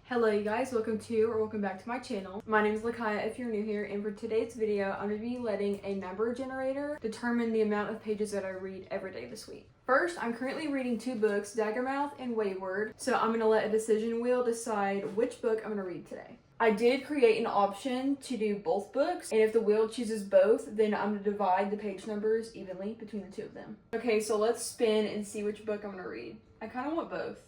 Hello you guys, welcome back to my channel. My name is Lakaya if you're new here, and for today's video, I'm going to be letting a number generator determine the amount of pages that I read every day this week. First, I'm currently reading two books, Daggermouth and Wayward, so I'm going to let a decision wheel decide which book I'm going to read today. I did create an option to do both books, and if the wheel chooses both, then I'm going to divide the page numbers evenly between the two of them. Okay, so let's spin and see which book I'm going to read. I kind of want both.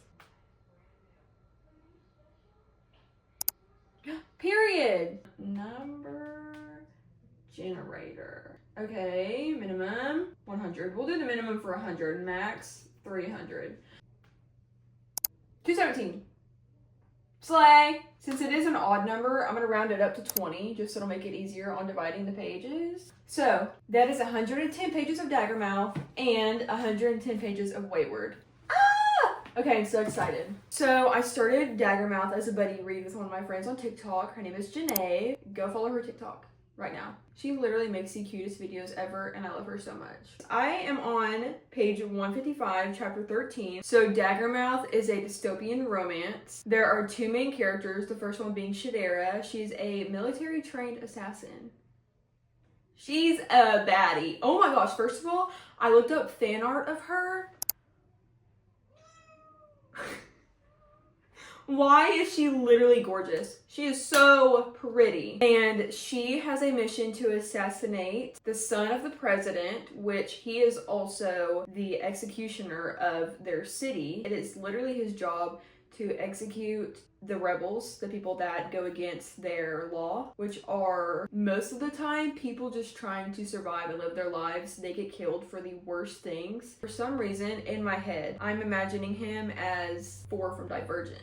Period. Number generator. Okay, minimum 100. We'll do the minimum for 100. Max 300. 217. Slay. Since it is an odd number, I'm going to round it up to 20 just so it'll make it easier on dividing the pages. So that is 110 pages of Daggermouth and 110 pages of Wayward. Okay, I'm so excited. So I started Daggermouth as a buddy read with one of my friends on TikTok. Her name is Janae. Go follow her TikTok right now. She literally makes the cutest videos ever, and I love her so much. I am on page 155, chapter 13. So Daggermouth is a dystopian romance. There are two main characters, the first one being Shadera. She's a military-trained assassin. She's a baddie. Oh my gosh, first of all, I looked up fan art of her. Why is she literally gorgeous? She is so pretty. And she has a mission to assassinate the son of the president, which he is also the executioner of their city. It is literally his job to execute the rebels, the people that go against their law, which are most of the time people just trying to survive and live their lives. They get killed for the worst things. For some reason, in my head, I'm imagining him as Four from Divergent.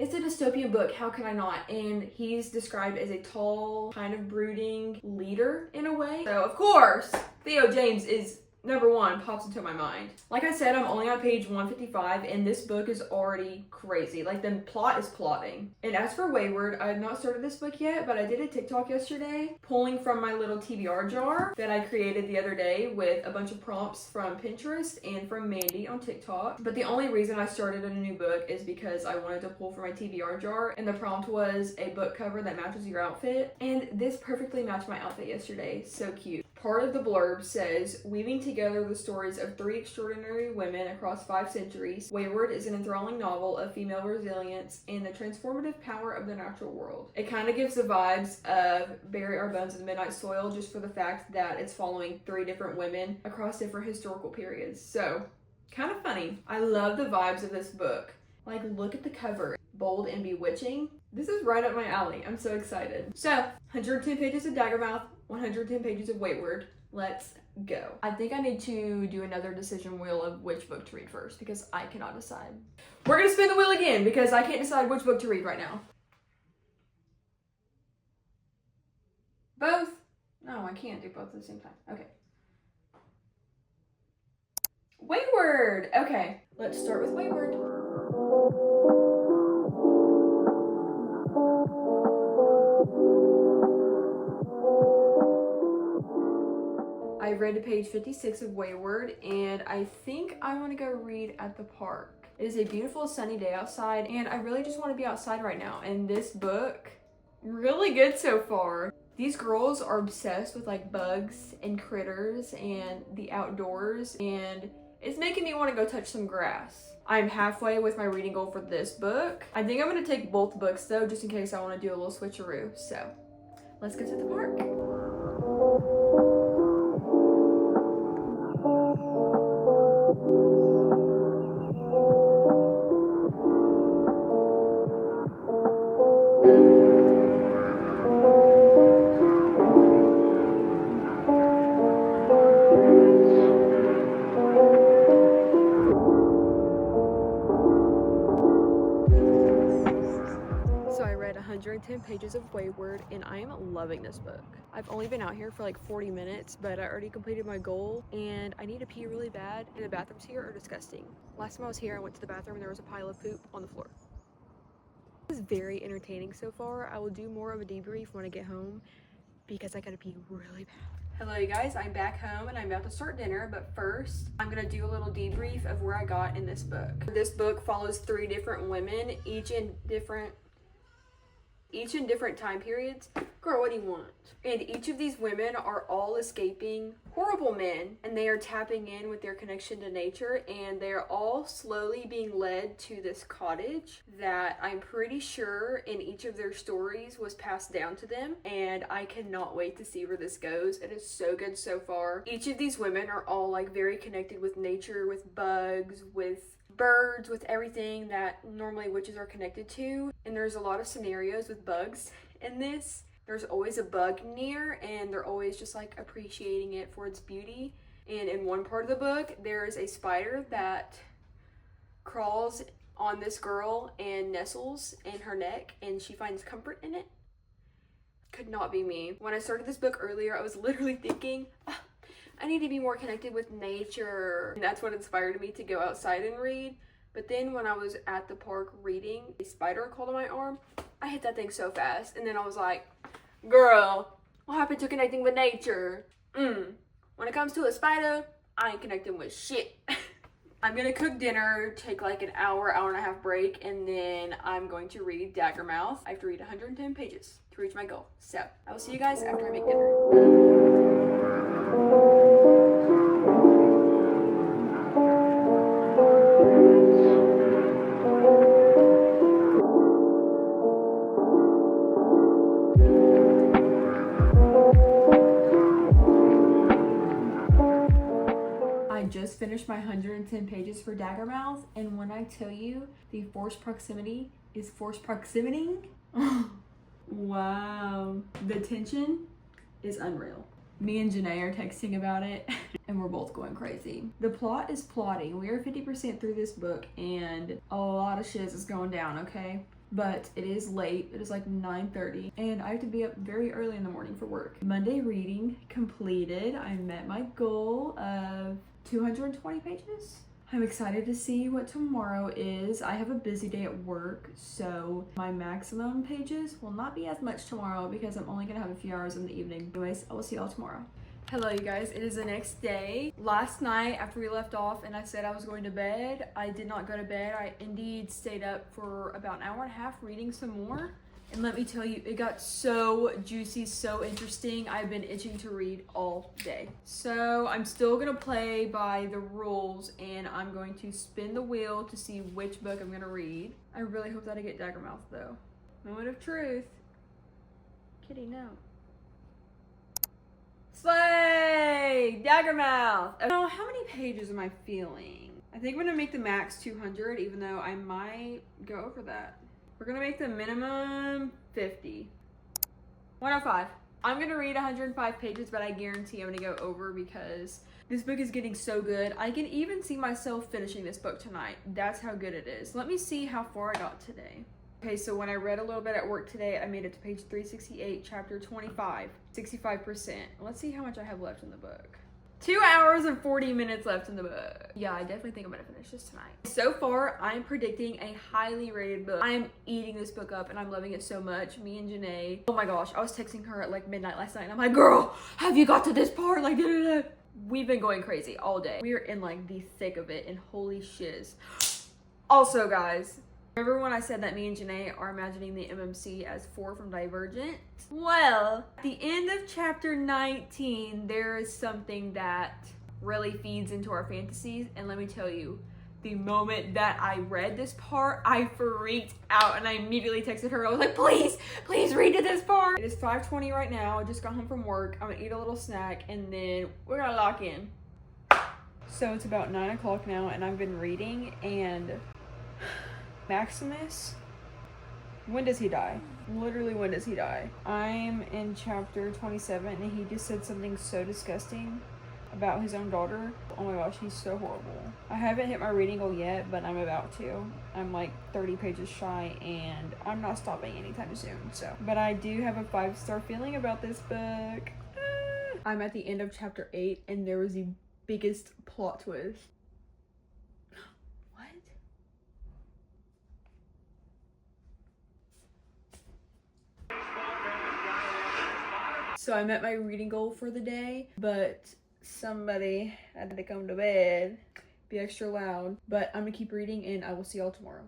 It's a dystopian book, how can I not? And he's described as a tall, kind of brooding leader in a way. So of course, Theo James is number one, pops into my mind. Like I said, I'm only on page 155, and this book is already crazy. Like, the plot is plotting. And as for Wayward, I have not started this book yet, but I did a TikTok yesterday, pulling from my little TBR jar that I created the other day with a bunch of prompts from Pinterest and from Mandy on TikTok. But the only reason I started a new book is because I wanted to pull from my TBR jar, and the prompt was a book cover that matches your outfit. And this perfectly matched my outfit yesterday. So cute. Part of the blurb says, weaving together the stories of three extraordinary women across 5 centuries, Wayward is an enthralling novel of female resilience and the transformative power of the natural world. It kind of gives the vibes of Bury Our Bones in the Midnight Soil, just for the fact that it's following 3 different women across different historical periods. So, kind of funny. I love the vibes of this book. Like, look at the cover. Bold and bewitching. This is right up my alley. I'm so excited. So, 110 pages of Daggermouth, 110 pages of Wayward. Let's go. I think I need to do another decision wheel of which book to read first because I cannot decide. We're gonna spin the wheel again because I can't decide which book to read right now. Both? No, I can't do both at the same time. Okay. Wayward! Okay, let's start with Wayward. I read to page 56 of Wayward, and I think I want to go read at the park. It is a beautiful sunny day outside, and I really just want to be outside right now. And this book, really good so far. These girls are obsessed with like bugs and critters and the outdoors, and it's making me want to go touch some grass. I'm halfway with my reading goal for this book. I think I'm going to take both books though, just in case I want to do a little switcheroo. So let's go to the park. So I read 110 pages of Wayward, and I am loving this book. I've only been out here for like 40 minutes, but I already completed my goal, and I need to pee really bad, and the bathrooms here are disgusting. Last time I was here, I went to the bathroom and there was a pile of poop on the floor. This is very entertaining so far. I will do more of a debrief when I get home because I gotta pee really bad. Hello you guys, I'm back home and I'm about to start dinner, but first I'm gonna do a little debrief of where I got in this book. This book follows 3 different women, each in different time periods. Girl, what do you want? And each of these women are all escaping horrible men, and they are tapping in with their connection to nature, and they are all slowly being led to this cottage that I'm pretty sure in each of their stories was passed down to them, and I cannot wait to see where this goes. It is so good so far. Each of these women are all like very connected with nature, with bugs, with birds, with everything that normally witches are connected to. And there's a lot of scenarios with bugs in this. There's always a bug near, and they're always just like appreciating it for its beauty. And in one part of the book, there is a spider that crawls on this girl and nestles in her neck, and she finds comfort in it. Could not be me. When I started this book earlier, I was literally thinking, I need to be more connected with nature. And that's what inspired me to go outside and read. But then when I was at the park reading, a spider crawled on my arm. I hit that thing so fast. And then I was like, girl, what happened to connecting with nature? When it comes to a spider, I ain't connecting with shit. I'm gonna cook dinner, take like an hour and a half break, and then I'm going to read Daggermouth. I have to read 110 pages to reach my goal. So I will see you guys after I make dinner. I just finished my 110 pages for Daggermouth, and when I tell you the forced proximity is forced proximating, wow, the tension is unreal. Me and Janae are texting about it, and we're both going crazy. The plot is plotting. We are 50% through this book, and a lot of shiz is going down, okay? But it is late. It is like 9:30, and I have to be up very early in the morning for work. Monday reading completed. I met my goal of 220 pages. I'm excited to see what tomorrow is. I have a busy day at work, so my maximum pages will not be as much tomorrow because I'm only gonna have a few hours in the evening. Anyways, I will see y'all tomorrow. Hello you guys, it is the next day. Last night after we left off and I said I was going to bed, I did not go to bed. I indeed stayed up for about an hour and a half reading some more. And let me tell you, it got so juicy, so interesting. I've been itching to read all day. So I'm still gonna play by the rules, and I'm going to spin the wheel to see which book I'm gonna read. I really hope that I get Daggermouth though. Moment of truth. Kitty, no. Slay! Daggermouth! Oh, how many pages am I feeling? I think I'm gonna make the max 200, even though I might go over that. We're gonna make the minimum 50. 105. I'm gonna read 105 pages, but I guarantee I'm gonna go over because this book is getting so good. I can even see myself finishing this book tonight. That's how good it is. Let me see how far I got today. Okay, so when I read a little bit at work today, I made it to page 368, chapter 25, 65%. Let's see how much I have left in the book. 2 hours and 40 minutes left in the book. Yeah, I definitely think I'm gonna finish this tonight. So far, I'm predicting a highly rated book. I am eating this book up and I'm loving it so much. Me and Janae, oh my gosh, I was texting her at like midnight last night and I'm like, girl, have you got to this part? Like, da-da-da. We've been going crazy all day. We are in like the thick of it, and holy shiz. Also guys, remember when I said that me and Janae are imagining the MMC as 4 from Divergent? Well, at the end of chapter 19, there is something that really feeds into our fantasies. And let me tell you, the moment that I read this part, I freaked out and I immediately texted her. I was like, please read to this part. It is 5:20 right now. I just got home from work. I'm gonna eat a little snack and then we're gonna lock in. So it's about 9 o'clock now and I've been reading, and Maximus, when does he die? Literally, when does he die? I'm in chapter 27 and he just said something so disgusting about his own daughter. Oh my gosh, he's so horrible. I haven't hit my reading goal yet, but I'm about to. I'm like 30 pages shy and I'm not stopping anytime soon, so. But I do have a 5-star feeling about this book. I'm at the end of chapter 8 and there was the biggest plot twist. So I met my reading goal for the day, but somebody had to come to bed, be extra loud. But I'm gonna keep reading and I will see y'all tomorrow.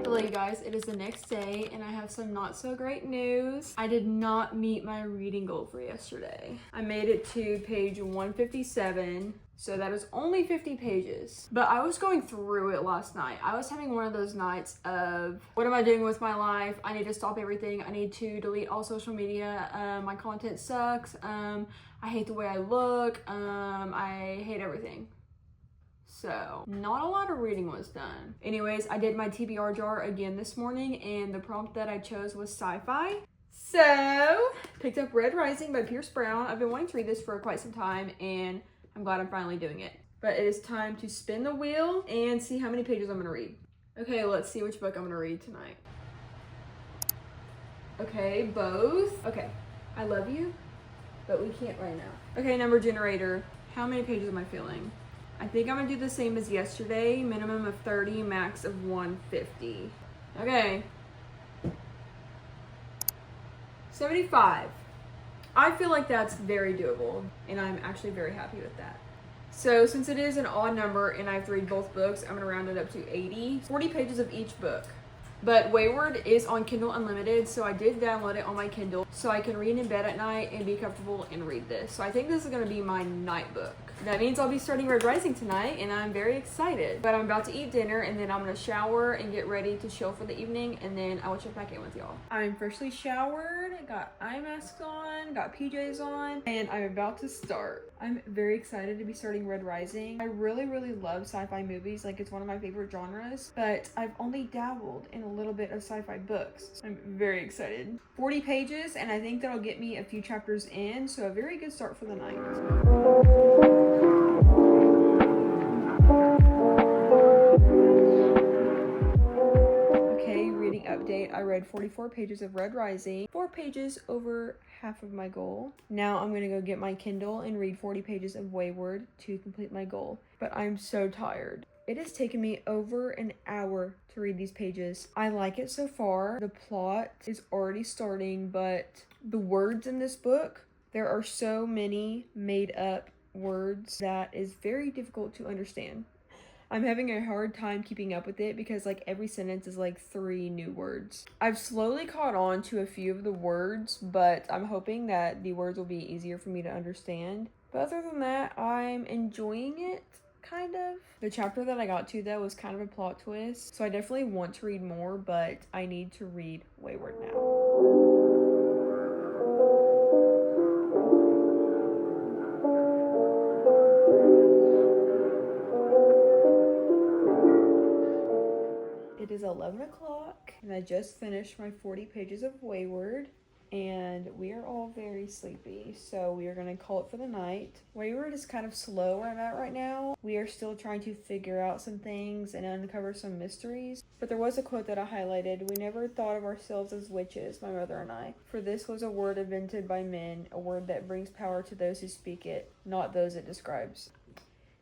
Hello you guys, it is the next day and I have some not so great news. I did not meet my reading goal for yesterday. I made it to page 157, so that is only 50 pages. But I was going through it last night. I was having one of those nights of, what am I doing with my life? I need to stop everything. I need to delete all social media. My content sucks. I hate the way I look. I hate everything. So not a lot of reading was done. Anyways, I did my TBR jar again this morning and the prompt that I chose was sci-fi. So picked up Red Rising by Pierce Brown. I've been wanting to read this for quite some time and I'm glad I'm finally doing it. But it is time to spin the wheel and see how many pages I'm gonna read. Okay, let's see which book I'm gonna read tonight. Okay, both. Okay, I love you, but we can't right now. Okay, number generator. How many pages am I feeling? I think I'm gonna do the same as yesterday, minimum of 30, max of 150. Okay. 75. I feel like that's very doable, and I'm actually very happy with that. So since it is an odd number and I have to read both books, I'm gonna round it up to 80. 40 pages of each book. But Wayward is on Kindle Unlimited, so I did download it on my Kindle so I can read in bed at night and be comfortable and read this. So I think this is gonna be my night book. That means I'll be starting Red Rising tonight and I'm very excited. But I'm about to eat dinner and then I'm gonna shower and get ready to chill for the evening and then I will check back in with y'all. I'm freshly showered, got eye masks on, got PJs on, and I'm about to start. I'm very excited to be starting Red Rising. I really love sci-fi movies, like it's one of my favorite genres, but I've only dabbled in a little bit of sci-fi books. So I'm very excited. 40 pages and I think that'll get me a few chapters in, so a very good start for the night. Okay, reading update. I read 44 pages of Red Rising, 4 pages over half of my goal. Now I'm gonna go get my Kindle and read 40 pages of Wayward to complete my goal, but I'm so tired. It has taken me over an hour to read these pages. I like it so far. The plot is already starting, but the words in this book, there are so many made up words that is very difficult to understand. I'm having a hard time keeping up with it because like every sentence is like 3 new words. I've slowly caught on to a few of the words, but I'm hoping that the words will be easier for me to understand. But other than that, I'm enjoying it. Kind of. The chapter that I got to though was kind of a plot twist, so I definitely want to read more, but I need to read Wayward now. It is 11 o'clock and I just finished my 40 pages of Wayward and we are all very sleepy, so we are gonna call it for the night. Wayward is kind of slow where I'm at right now. We are still trying to figure out some things and uncover some mysteries, but there was a quote that I highlighted. We never thought of ourselves as witches, my mother and I, for this was a word invented by men, a word that brings power to those who speak it, not those it describes.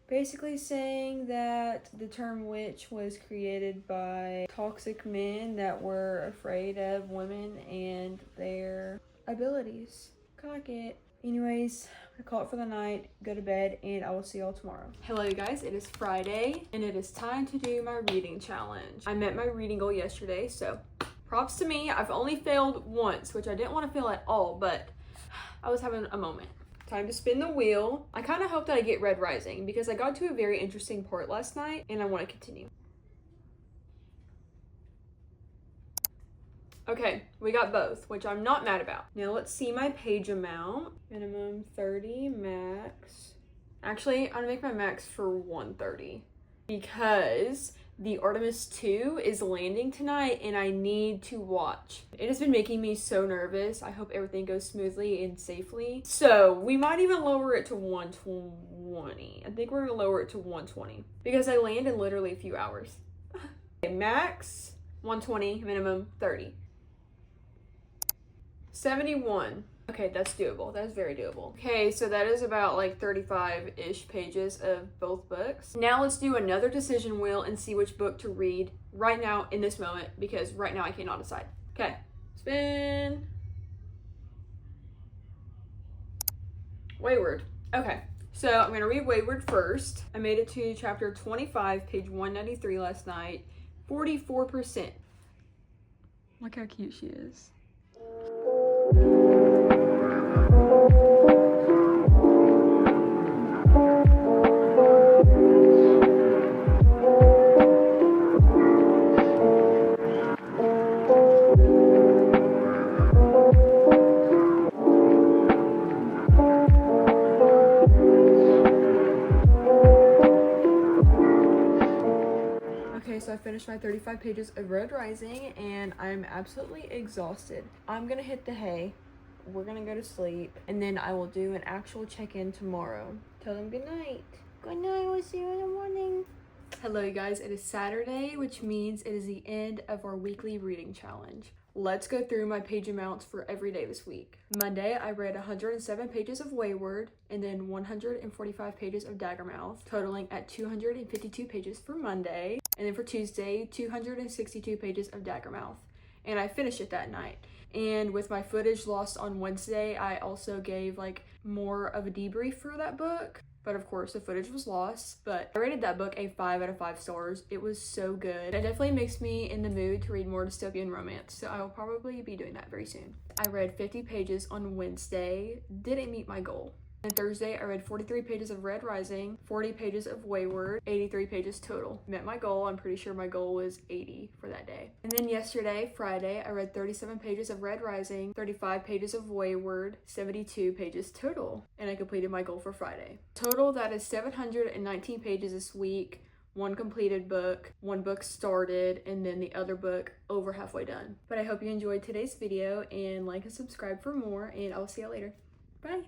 Basically saying that the term witch was created by toxic men that were afraid of women and their abilities. Cock it. Anyways, I call it for the night, go to bed, and I will see y'all tomorrow. Hello you guys, it is Friday, and it is time to do my reading challenge. I met my reading goal yesterday, so props to me. I've only failed once, which I didn't want to fail at all, but I was having a moment. Time to spin the wheel. I kind of hope that I get Red Rising because I got to a very interesting part last night and I want to continue. Okay, we got both, which I'm not mad about. Now let's see my page amount. Minimum 30, max. Actually, I'm gonna make my max for 130 because the Artemis 2 is landing tonight and I need to watch. It has been making me so nervous. I hope everything goes smoothly and safely. So we might even lower it to 120. I think we're gonna lower it to 120 because I land in literally a few hours. Okay, max 120, minimum 30. 71. Okay, that's doable. That's very doable. Okay, so that is about like 35-ish pages of both books. Now let's do another decision wheel and see which book to read right now in this moment, because right now I cannot decide. Okay, spin. Wayward. Okay, so I'm gonna read Wayward first. I made it to chapter 25, page 193 last night. 44%. Look how cute she is. Okay, so I finished my 35 pages of Red Rising and I'm absolutely exhausted. I'm gonna hit the hay, we're gonna go to sleep, and then I will do an actual check-in tomorrow. Tell them good night. Good night, we'll see you in the morning. Hello you guys, it is Saturday, which means it is the end of our weekly reading challenge. Let's go through my page amounts for every day this week. Monday, I read 107 pages of Wayward and then 145 pages of Daggermouth, totaling at 252 pages for Monday. And then for Tuesday, 262 pages of Daggermouth. And I finished it that night. And with my footage lost on Wednesday, I also gave like more of a debrief for that book. But of course the footage was lost, but I rated that book a 5 out of 5 stars. It was so good. It definitely makes me in the mood to read more dystopian romance, so I will probably be doing that very soon. I read 50 pages on Wednesday, didn't meet my goal. And Thursday, I read 43 pages of Red Rising, 40 pages of Wayward, 83 pages total. Met my goal. I'm pretty sure my goal was 80 for that day. And then yesterday, Friday, I read 37 pages of Red Rising, 35 pages of Wayward, 72 pages total. And I completed my goal for Friday. Total, that is 719 pages this week. 1 completed book, 1 book started, and then the other book over halfway done. But I hope you enjoyed today's video, and like and subscribe for more, and I'll see you later. Bye.